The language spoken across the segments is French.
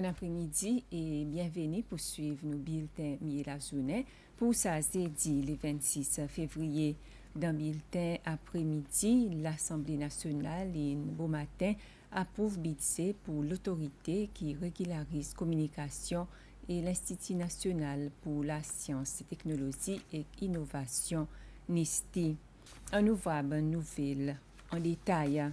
Bon après-midi et bienvenue pour suivre nos bulletins mi la journée. Pour ça, c'est dit le 26 février. Dans le bulletin après-midi, l'Assemblée nationale et bon matin approuve budget pour l'autorité qui régularise communication et l'Institut national pour la science, technologie et innovation, NISTI. On nous voit bonne nouvelle en détail.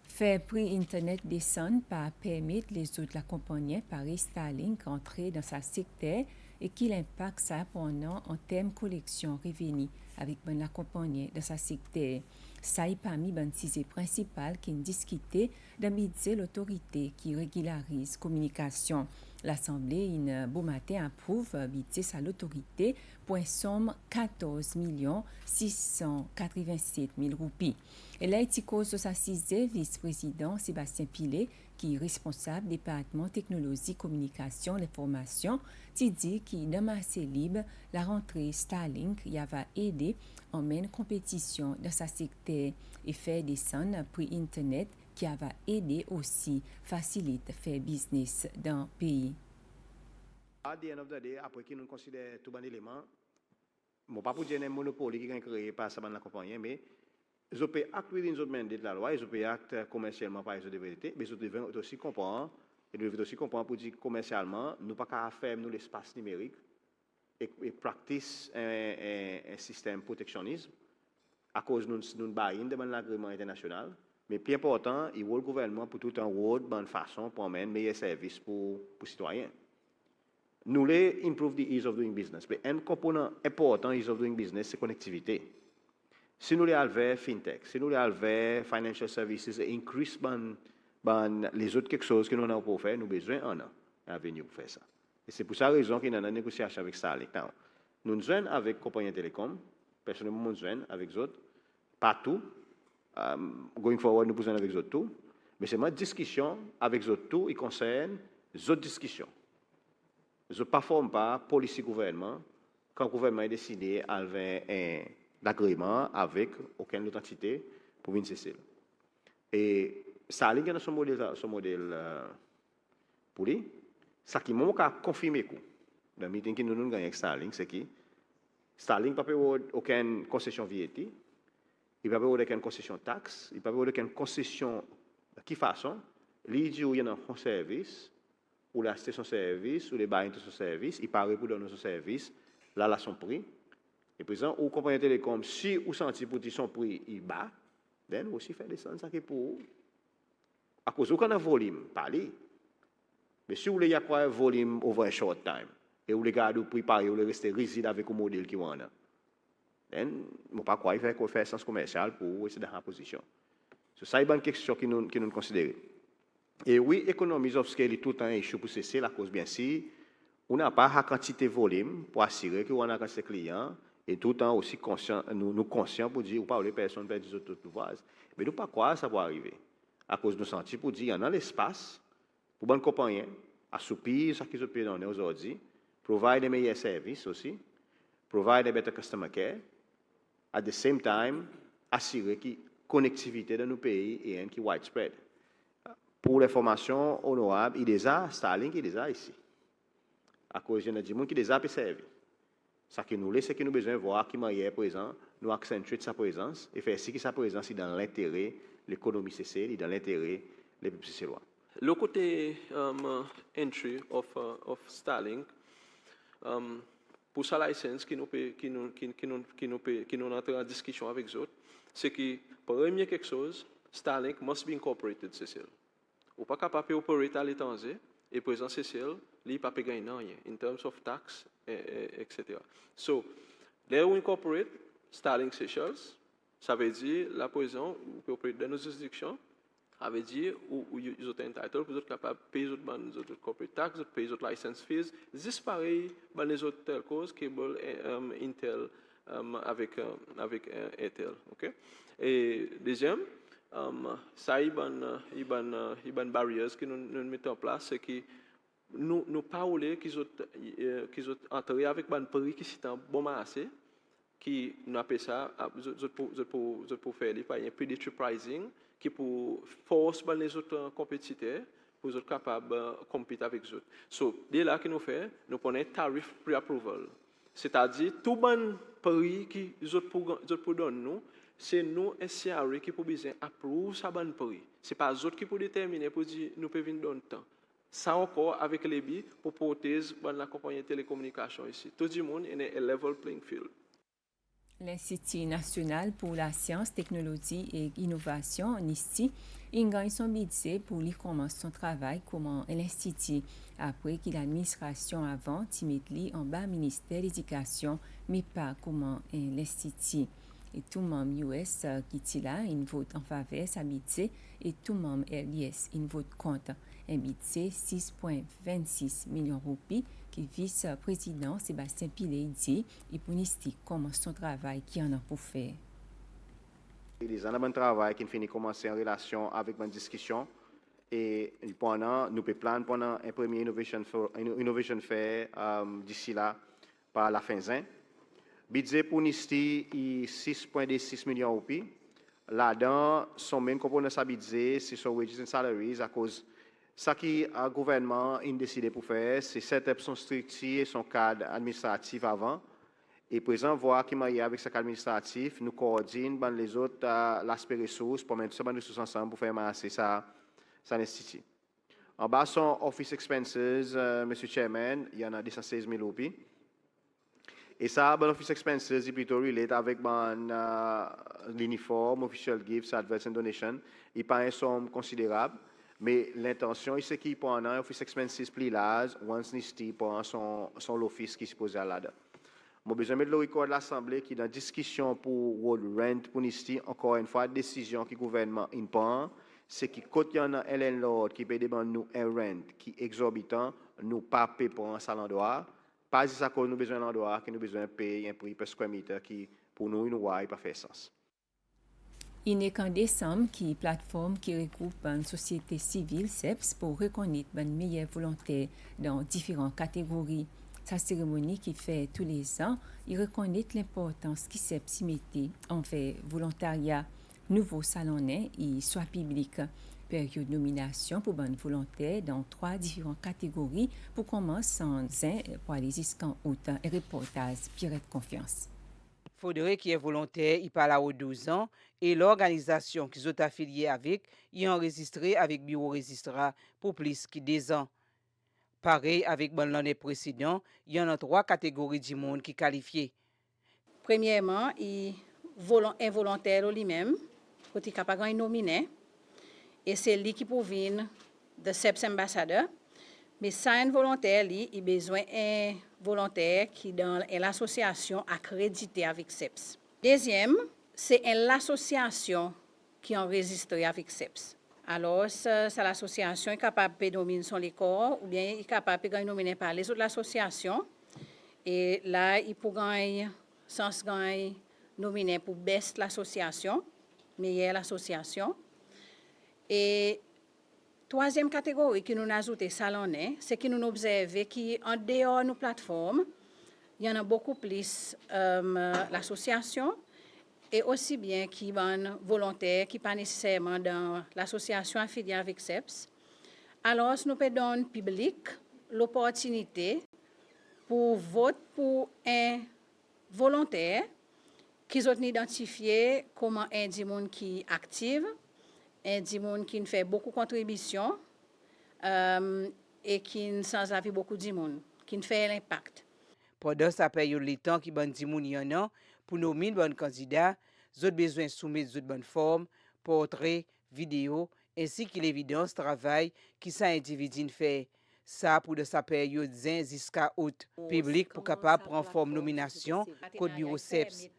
Faire prix Internet descendre par permettre les autres la compagnie Paris Starlink entrer dans sa secteur et qu'il impacte ça pendant en termes collection revenus avec la compagnie dans sa secteur. Ça est parmi les sujets principaux qui ont discuté dans l'autorité qui régularise communication. L'Assemblée, une beau matin, approuve budget à l'autorité pour une somme 14 687 000 roupies. Et là, il cause de sa sixième vice-président Sébastien Pilet, qui est responsable du département technologie, communication, l'information, qui dit qu'il dans marché libre, la rentrée Starlink y va aider en mène compétition dans sa secteur et faire descendre prix Internet qui va aider aussi facilite faire business dans le pays. À the end of the day, après que nous considérons tout bon élément, bon pas pour dire un monopole qui est créé par ça la compagnie, mais je peux acte dans notre mandate de la loi, je peux acte commercialement par exemple de vérité, mais je devais aussi comprendre et devait aussi comprendre pour dire commercialement, nous pas qu'à faire nous l'espace numérique et practice un système protectionnisme à cause nous baillons devant l'agrément international. Mais plus important, il faut le gouvernement pour tout un rôle, bonne façon pour amener meilleur service pour les citoyens. Nous voulons improve the ease of doing business. Mais un component important ease of doing business, c'est la connectivité. Si nous voulons faire fintech, si nous voulons faire financial services et increase les autres quelque chose que nous avons pour faire, nous avons besoin d'un an à venir pour faire ça. Et c'est pour ça raison qu'il y a une négociation avec Starlink. Nous jouons avec la compagnie télécom, personnellement nous jouons avec les autres, partout. Going forward, nous posons avec les autres tout. Mais c'est ma discussion avec les autres tout, il concerne les autres discussions. Je ne performe pas policy gouvernement quand le gouvernement a décidé d'avoir un agrément avec aucune autre entité pour venir cesser. Et Starlink est son modèle pour lui. Ce qui m'a confirmé dans le meeting que nous avons gagné avec Starlink, c'est que Starlink n'a pas aucune concession VAT, il n'a pas aucune concession taxe, il n'a pas aucune concession de qui façon, il dit qu'il y a un service, ou la station service, ou les bains de son service, il paraît pour donner son service, là, son prix. Et puis, ou compagnie télécom, si vous sentez pour dire son prix, il bat, then aussi faire descendre ça qui pour. À cause où qu'on a volume, parler. Mais si vous voulez y avoir un volume over a short time, et vous regardez le prix pareil, vous voulez rester rigide avec le modèle qui vous en a, then, je ne sais pas quoi il fait qu'on fait sens commercial pour essayer dans la position. So, ça, c'est une question que nous considérons. Et oui, economies of scale est tout le temps issue pour cesser la cause, bien sûr. On n'a pas la quantité de volume pour assurer qu'on a quantité de clients et tout le temps aussi conscient, nous conscients pour dire, ou pas les personnes perdent des autres pouvoirs. Mais nous pas quoi ça va arriver. À cause de nos sentis pour dire, il y en a l'espace pour bonne compagnie, assoupir ce qu'ils ont pu donner aujourd'hui, provide des meilleurs services aussi, provide a better customer care, at the same time, assurer que la connectivité dans nos pays est qui widespread. Pour l'information honorable, il y a déjà Starlink, il y a déjà ici. À cause de gens qui déjà servi. Ce qui nous laisse, c'est que nous avons besoin de voir qui est présent, nous accentuer sa présence et faire si que sa présence est dans l'intérêt de l'économie CC, dans l'intérêt des peuples célois. Le côté entry of Starlink, pour sa licence qui nous entre en discussion avec eux autres, c'est que premier quelque chose, Starlink must be incorporated CCL. Ou pas capable d'opérer à l'étranger et présent CCL, il pas gagner rien in terms of tax, etc. So, they will incorporate Starlink Seychelles, ça veut dire la présence ou peut opérer dans nos juridictions, ça veut dire où ils ont entitled, vous êtes capable de payer les autres corporate tax, de payer les autres license fees, c'est pareil dans les autres telcos, cable, Intel, avec Intel, ok? Et deuxième, ça y a barrières que nous mettons en place, c'est que nous parlons qu'ils ont entré avec un prix qui est un bon marché, qui nous appelle ça, pour faire un predatory pricing, qui pour force les autres compétiteurs pour les autres capables de compétir avec les autres. So, dès là que nous faisons, nous prenons tarif pre-approval. C'est-à-dire, tout bon prix qui les autres pour donner nous, c'est nous, SCRE, qui pour besoin approuver ça bon prix. Ce n'est pas les autres qui pour déterminer, pour dire, nous pouvons venir donner temps. Ça encore avec les billes pour protéger la compagnie de télécommunications ici. Tout le monde est un level playing field. L'Institut national pour la science, technologie et innovation, NISTI, il gagne son budget pour lui commencer son travail comme l'Institut, après que l'administration avant Timothy en bas ministère de l'Éducation, mais pas comme l'Institut. Et tout membre US qui est là, il vote en faveur de sa budget et tout membre LDS, il vote contre. Un budget 6,26 millions de roupies qui vice-président Sébastien Pillet dit et pour NISTI commence son travail qui en a pour faire. Il a un bon travail qui finit commencer en relation avec ma discussion et pendant nous peut plan pendant un premier innovation fair d'ici là par la fin juin. Budget pour NISTI est 6,6 millions de roupies. Là-dedans, son main component de sa budget, c'est son wages and salaries à cause ça qui le gouvernement a décidé pour faire, c'est setup son structure et son cadre administratif avant. Et présent, voir qui est avec ce cadre administratif, nous coordinons les autres l'aspect ressources pour mettre ces ressources ensemble pour faire masser ça l'institut. En bas, son office expenses, Monsieur Chairman, il y en a 216 000 roupies. Et ça, office expenses est plutôt relate avec l'uniforme, official gifts, adverts and donations. Il n'y a pas une somme considérable. Mais l'intention, c'est qu'il prend un office expenses plus large, once NISTI prend son office qui se pose à là-dedans. J'ai besoin de le record de l'Assemblée qui est dans discussion pour World Rent pour NISTI, encore une fois, décision que le gouvernement prend, c'est que quand il y a un landlord qui peut demander nous un rent qui est exorbitant, nous pas payer pour un salaire d'endroit, pas si ça cause nous besoin d'endroit, que nous besoin de payer un prix per square meter qui, pour nous, il n'a pas fait sens. Il n'est qu'en décembre qui plateforme qui regroupe une société civile CEPS pour reconnaître les meilleurs volontaires dans différentes catégories. Sa cérémonie qui fait tous les ans, il reconnaît l'importance qui CEPS y mettait envers volontariat, nouveau salonnais et soit public. Période de nomination pour bonnes volontaires dans 3 différentes catégories pour commencer en zin pour aller jusqu'en août. Et reportage Pierrette Confiance. Faudrait qu'il y ait volontaire, il parle aux 12 ans, et l'organisation qui sont affiliés avec, y enregistré avec bureau registrar pour plus que 2 ans. Pareil avec l'année précédente, il y en a 3 catégories du monde qui qualifiées. Premièrement, il involontaire lui-même, quand il est capable de nominer, et c'est lui qui peut venir de CEPS ambassadeur. Mais ça, involontaire, il a besoin d'un volontaire qui est dans l'association accréditée avec CEPS. Deuxième, c'est l'association qui est enregistrée avec CEPS. Alors, c'est l'association est capable de nominer son corps ou bien il est capable de nominer par les autres associations. Et là, il peut gagner, sans gagner, nominer pour best l'association, meilleure l'association. Et troisième catégorie que nous avons ajoutée salonnais, c'est que nous observons qu'en dehors de nos plateformes, il y en a beaucoup plus l'association et aussi bien qui sont volontaires, qui ne sont pas nécessairement dans l'association affiliée avec CEPS. Alors, nous pouvons donner au public l'opportunité pour voter pour un volontaire qu'ils ont identifié comme un monde qui est actif, un monde qui fait beaucoup de contributions et qui sans la vie beaucoup de monde, qui fait l'impact. Pendant sa période de temps qui ban di moun y en a, pour nommer bon candidat, ils ont besoin de soumettre de bonne forme, portrait, vidéo, ainsi que l'évidence travail qui ça individu fait. Ça pour de sa période jusqu'à août. Public pour capable prendre forme nomination, code bureau CEPS.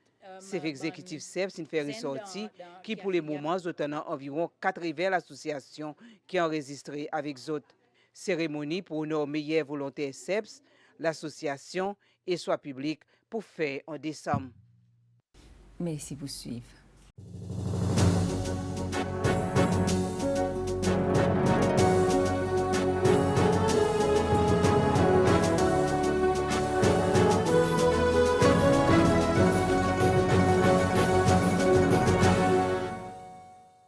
Chef exécutif CEPS il fait ressortir qui pour le moment ont environ 80 associations qui ont enregistré avec autres. Cérémonie pour nos meilleurs volontaires CEPS, l'association et soit public pour faire en décembre. Merci pour suivre.